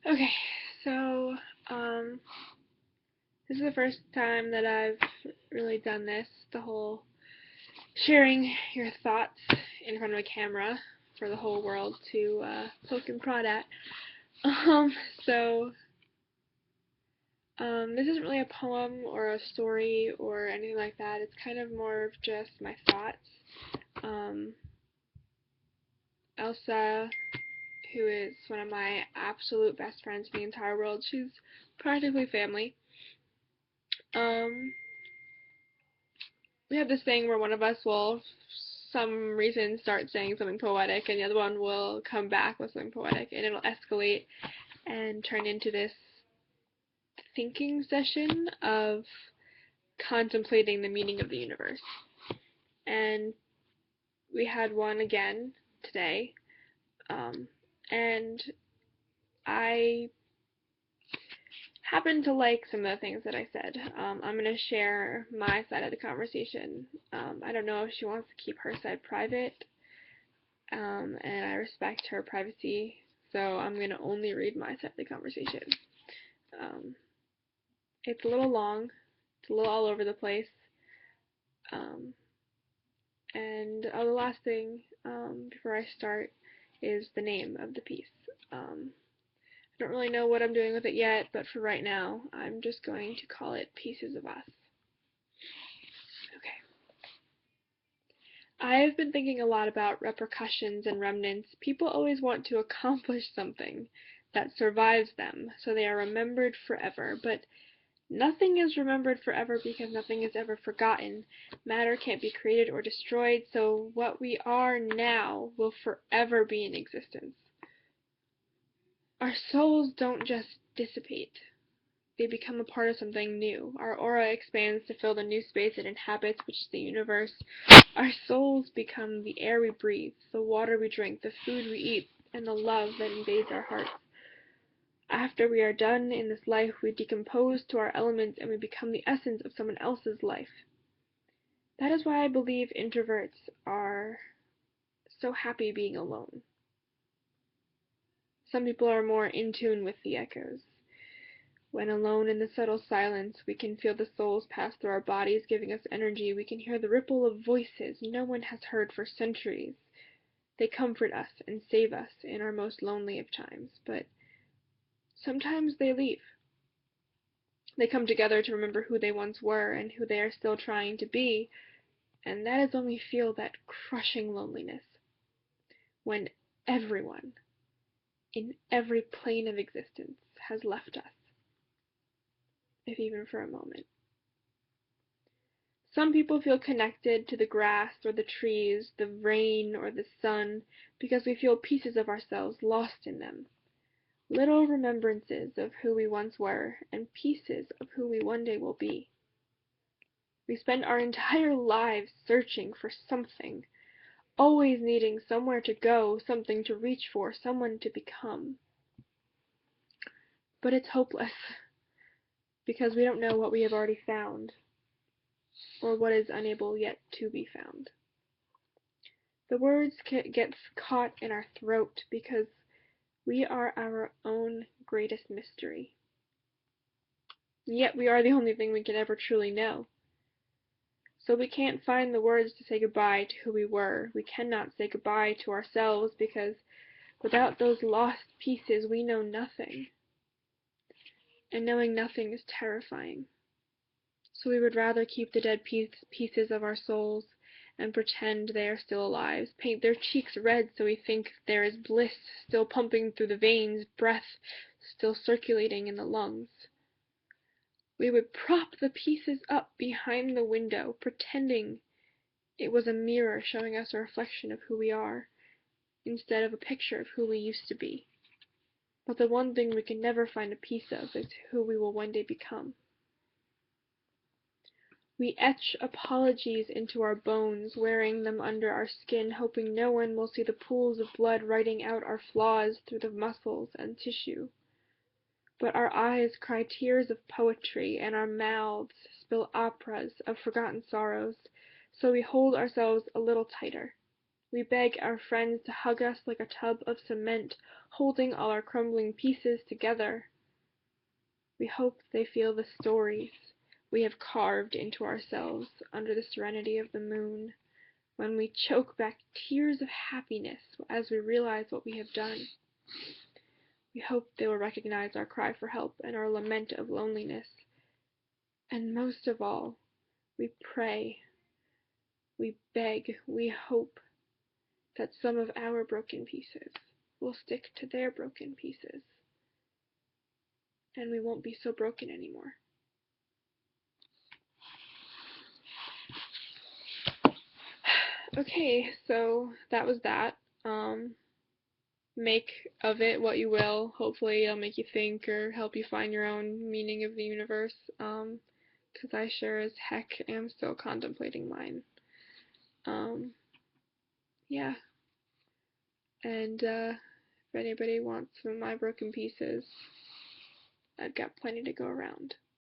Okay, so this is the first time that I've really done this, the whole sharing your thoughts in front of a camera for the whole world to poke and prod at. Um, so this isn't really a poem or a story or anything like that. It's kind of more of just my thoughts. Um, Elsa, who is one of my absolute best friends in the entire world, she's practically family. Um, we have this thing where one of us will, for some reason, start saying something poetic, and the other one will come back with something poetic, and it'll escalate and turn into this thinking session of contemplating the meaning of the universe. And we had one again today, um, and I happen to like some of the things that I said. I'm going to share my side of the conversation. I don't know if she wants to keep her side private, and I respect her privacy, so I'm going to only read my side of the conversation. Um, it's a little long, it's a little all over the place, um, and the last thing before I start is the name of the piece. I don't really know what I'm doing with it yet, but for right now, I'm just going to call it Pieces of Us. Okay. I've been thinking a lot about repercussions and remnants. People always want to accomplish something that survives them, so they are remembered forever, but nothing is remembered forever because nothing is ever forgotten. Matter can't be created or destroyed, so what we are now will forever be in existence. Our souls don't just dissipate. They become a part of something new. Our aura expands to fill the new space it inhabits, which is the universe. Our souls become the air we breathe, the water we drink, the food we eat, and the love that invades our hearts. After we are done in this life, we decompose to our elements and we become the essence of someone else's life. That is why I believe introverts are so happy being alone. Some people are more in tune with the echoes. When alone in the subtle silence, we can feel the souls pass through our bodies, giving us energy. We can hear the ripple of voices no one has heard for centuries. They comfort us and save us in our most lonely of times, but sometimes they leave. They come together to remember who they once were and who they are still trying to be, and that is when we feel that crushing loneliness. When everyone, in every plane of existence, has left us, if even for a moment. Some people feel connected to the grass or the trees, the rain or the sun, because we feel pieces of ourselves lost in them. Little remembrances of who we once were, and pieces of who we one day will be. We spend our entire lives searching for something, always needing somewhere to go, something to reach for, someone to become. But it's hopeless, because we don't know what we have already found, or what is unable yet to be found. The words get caught in our throat because we are our own greatest mystery. Yet we are the only thing we can ever truly know. So we can't find the words to say goodbye to who we were. We cannot say goodbye to ourselves because without those lost pieces we know nothing. And knowing nothing is terrifying. So we would rather keep the dead pieces of our souls and pretend they are still alive, paint their cheeks red so we think there is bliss still pumping through the veins, breath still circulating in the lungs. We would prop the pieces up behind the window, pretending it was a mirror showing us a reflection of who we are, instead of a picture of who we used to be. But the one thing we can never find a piece of is who we will one day become. We etch apologies into our bones, wearing them under our skin, hoping no one will see the pools of blood writing out our flaws through the muscles and tissue. But our eyes cry tears of poetry, and our mouths spill operas of forgotten sorrows, so we hold ourselves a little tighter. We beg our friends to hug us like a tub of cement, holding all our crumbling pieces together. We hope they feel the stories we have carved into ourselves under the serenity of the moon, when we choke back tears of happiness as we realize what we have done. We hope they will recognize our cry for help and our lament of loneliness. And most of all, we pray, we beg, we hope that some of our broken pieces will stick to their broken pieces, and we won't be so broken anymore. Okay, so that was that. Make of it what you will. Hopefully it'll make you think or help you find your own meaning of the universe, because I sure as heck am still contemplating mine. Yeah, and if anybody wants some of my broken pieces, I've got plenty to go around.